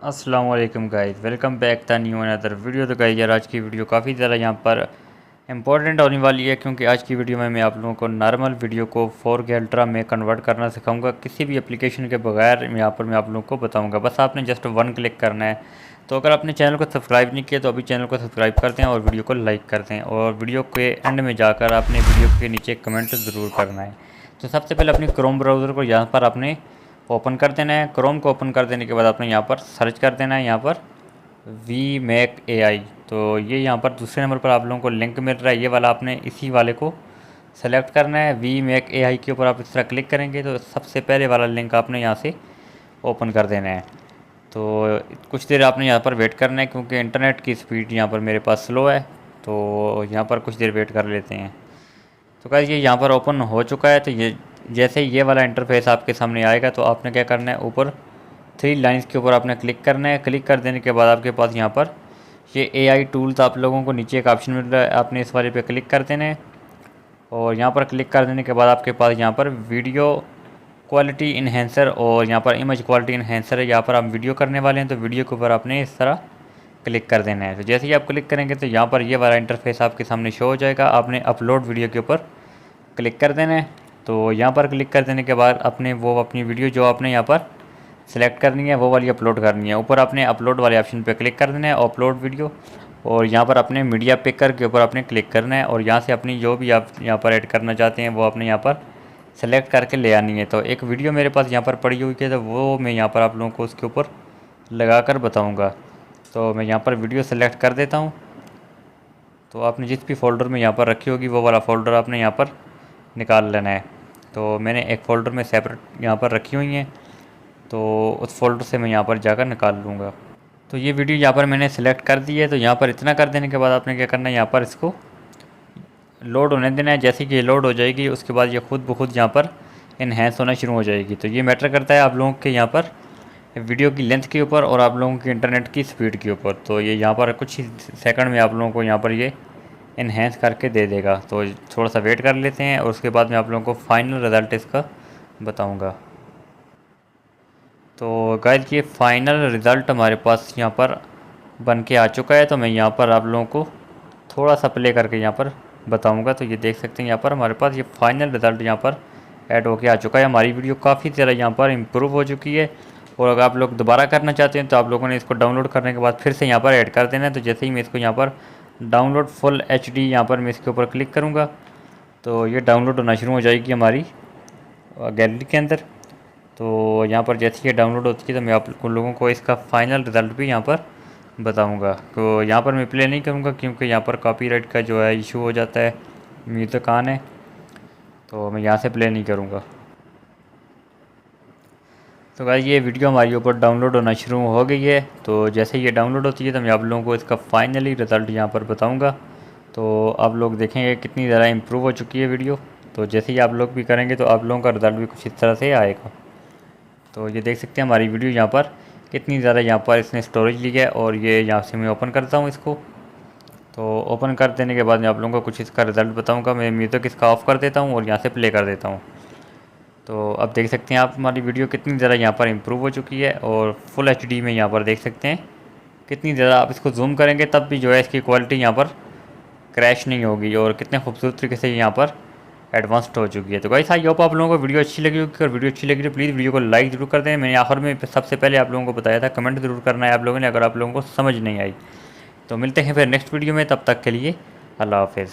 अस्सलाम वालेकुम guys, welcome back the new another video. तो गाइस यार आज की वीडियो काफ़ी ज़्यादा यहाँ पर इंपॉर्टेंट होने वाली है, क्योंकि आज की वीडियो में मैं आप लोगों को नॉर्मल वीडियो को 4K अल्ट्रा में कन्वर्ट करना सिखाऊंगा, किसी भी एप्लीकेशन के बगैर यहाँ पर मैं आप लोगों को बताऊंगा। बस आपने जस्ट वन क्लिक करना है। तो अगर आपने चैनल को सब्सक्राइब नहीं किया तो अभी चैनल को सब्सक्राइब कर दें और वीडियो को लाइक कर दें, और वीडियो के एंड में जाकर आपने वीडियो के नीचे कमेंट ज़रूर करना है। तो सबसे पहले अपनी क्रोम ब्राउज़र को यहाँ पर आपने ओपन कर देना है। क्रोम को ओपन कर देने के बाद आपने यहाँ पर सर्च कर देना है, यहाँ पर vMake AI। तो ये यहाँ पर दूसरे नंबर पर आप लोगों को लिंक मिल रहा है, ये वाला आपने इसी वाले को सेलेक्ट करना है। vMake AI के ऊपर आप इस तरह क्लिक करेंगे तो सबसे पहले वाला लिंक आपने यहाँ से ओपन कर देना है। तो कुछ देर आपने यहाँ पर वेट करना है, क्योंकि इंटरनेट की स्पीड यहाँ पर मेरे पास स्लो है, तो यहाँ पर कुछ देर वेट कर लेते हैं। तो गाइस ये यहाँ पर ओपन हो चुका है। तो ये जैसे ये वाला इंटरफेस आपके सामने आएगा तो आपने क्या करना है, ऊपर 3 लाइंस के ऊपर आपने क्लिक करना है। क्लिक कर देने के बाद आपके पास यहाँ पर ये AI टूल्स आप लोगों को नीचे एक ऑप्शन मिल रहा है, आपने इस वाले पे क्लिक कर देना है। और यहाँ पर क्लिक कर देने के बाद आपके पास यहाँ पर वीडियो क्वालिटी इन्हेंसर और यहाँ पर इमेज क्वालिटी इन्हेंसर है। यहाँ पर आप वीडियो करने वाले हैं तो वीडियो के ऊपर आपने इस तरह क्लिक कर देना है। तो जैसे ही आप क्लिक करेंगे तो यहाँ पर ये वाला इंटरफेस आपके सामने शो हो जाएगा। आपने अपलोड वीडियो के ऊपर क्लिक कर देना है। तो यहाँ पर क्लिक कर देने के बाद अपने अपनी वीडियो जो आपने यहाँ पर सेलेक्ट करनी है वो वाली अपलोड करनी है। ऊपर आपने अपलोड वाले ऑप्शन पे क्लिक कर देना है, अपलोड वीडियो, और यहाँ पर अपने मीडिया पिकर के ऊपर आपने क्लिक करना है। और यहाँ से अपनी जो भी आप यहाँ पर ऐड करना चाहते हैं वो आपने यहाँ पर सेलेक्ट करके ले आनी है। तो एक वीडियो मेरे पास यहाँ पर पड़ी हुई है, तो वो मैं यहाँ पर आप लोगों को उसके ऊपर लगा कर बताऊँगा। तो मैं यहाँ पर वीडियो सेलेक्ट कर देता हूँ। तो आपने जिस भी फ़ोल्डर में यहाँ पर रखी होगी वो वाला फ़ोल्डर आपने यहाँ पर निकाल लेना है। तो मैंने एक फ़ोल्डर में सेपरेट यहाँ पर रखी हुई हैं, तो उस फ़ोल्डर से मैं यहाँ पर जाकर निकाल लूँगा। तो ये वीडियो यहाँ पर मैंने सेलेक्ट कर दी है। तो यहाँ पर इतना कर देने के बाद आपने क्या करना है, यहाँ पर इसको लोड होने देना है। जैसे कि ये लोड हो जाएगी उसके बाद ये खुद ब खुद यहाँ पर इन्हेंस होना शुरू हो जाएगी। तो ये मैटर करता है आप लोगों के यहाँ पर वीडियो की लेंथ के ऊपर और आप लोगों की इंटरनेट की स्पीड के ऊपर। तो ये यहाँ पर कुछ ही सेकंड में आप लोगों को यहाँ पर ये इन्हेंस करके दे देगा। तो थोड़ा सा वेट कर लेते हैं और उसके बाद मैं आप लोगों को फाइनल रिज़ल्ट इसका बताऊँगा। तो गाइस ये फ़ाइनल रिज़ल्ट हमारे पास यहाँ पर बन के आ चुका है। तो मैं यहाँ पर आप लोगों को थोड़ा सा प्ले करके यहाँ पर बताऊँगा। तो ये देख सकते हैं यहाँ पर हमारे पास ये फ़ाइनल रिज़ल्ट यहाँ पर ऐड होके आ चुका है। हमारी वीडियो काफ़ी ज़्यादा यहाँ पर इम्प्रूव हो चुकी है। और अगर आप लोग दोबारा करना चाहते हैं तो आप लोगों ने इसको डाउनलोड करने के बाद फिर से यहाँ पर ऐड कर देना है। तो जैसे ही मैं इसको यहाँ पर डाउनलोड फुल HD यहाँ पर मैं इसके ऊपर क्लिक करूँगा तो ये डाउनलोड होना शुरू हो जाएगी हमारी गैलरी के अंदर। तो यहाँ पर जैसे ये डाउनलोड होती है तो मैं आप लोगों को इसका फ़ाइनल रिज़ल्ट भी यहाँ पर बताऊँगा। तो यहाँ पर मैं प्ले नहीं करूँगा क्योंकि यहाँ पर कॉपीराइट का जो है इशू हो जाता है, म्यूज़िक ऑन है, तो मैं यहाँ से प्ले नहीं करूँगा। तो गाइस ये वीडियो हमारी ऊपर डाउनलोड होना शुरू हो गई है। तो जैसे ये डाउनलोड होती है तो मैं आप लोगों को इसका फाइनली रिज़ल्ट यहाँ पर बताऊँगा। तो आप लोग देखेंगे कितनी ज़्यादा इम्प्रूव हो चुकी है वीडियो। तो जैसे ही आप लोग भी करेंगे तो आप लोगों का रिज़ल्ट भी कुछ इस तरह से आएगा। तो ये देख सकते हैं हमारी वीडियो यहाँ पर कितनी ज़्यादा यहाँ पर इसने स्टोरेज ली है। और ये यहाँ से मैं ओपन करता हूँ इसको। तो ओपन कर देने के बाद मैं आप लोगों को कुछ इसका रिज़ल्ट बताऊँगा। मैं म्यूज़िक इसका ऑफ़ कर देता हूँ और यहाँ से प्ले कर देता हूँ। तो अब देख सकते हैं आप हमारी वीडियो कितनी ज़्यादा यहाँ पर इम्प्रूव हो चुकी है। और फुल HD में यहाँ पर देख सकते हैं कितनी ज़्यादा। आप इसको जूम करेंगे तब भी जो है इसकी क्वालिटी यहाँ पर क्रैश नहीं होगी, और कितने खूबसूरत तरीके से यहाँ पर एडवांस्ड हो चुकी है। तो गाइस आई होप आप लोगों को वीडियो अच्छी लगी होगी, और वीडियो अच्छी लगी तो प्लीज़ वीडियो को लाइक ज़रूर कर दें। मैंने आखिर में सबसे पहले आप लोगों को बताया था कमेंट ज़रूर करना है आप लोगों ने, अगर आप लोगों को समझ नहीं आई। तो मिलते हैं फिर नेक्स्ट वीडियो में, तब तक के लिए अल्लाह हाफ़िज़।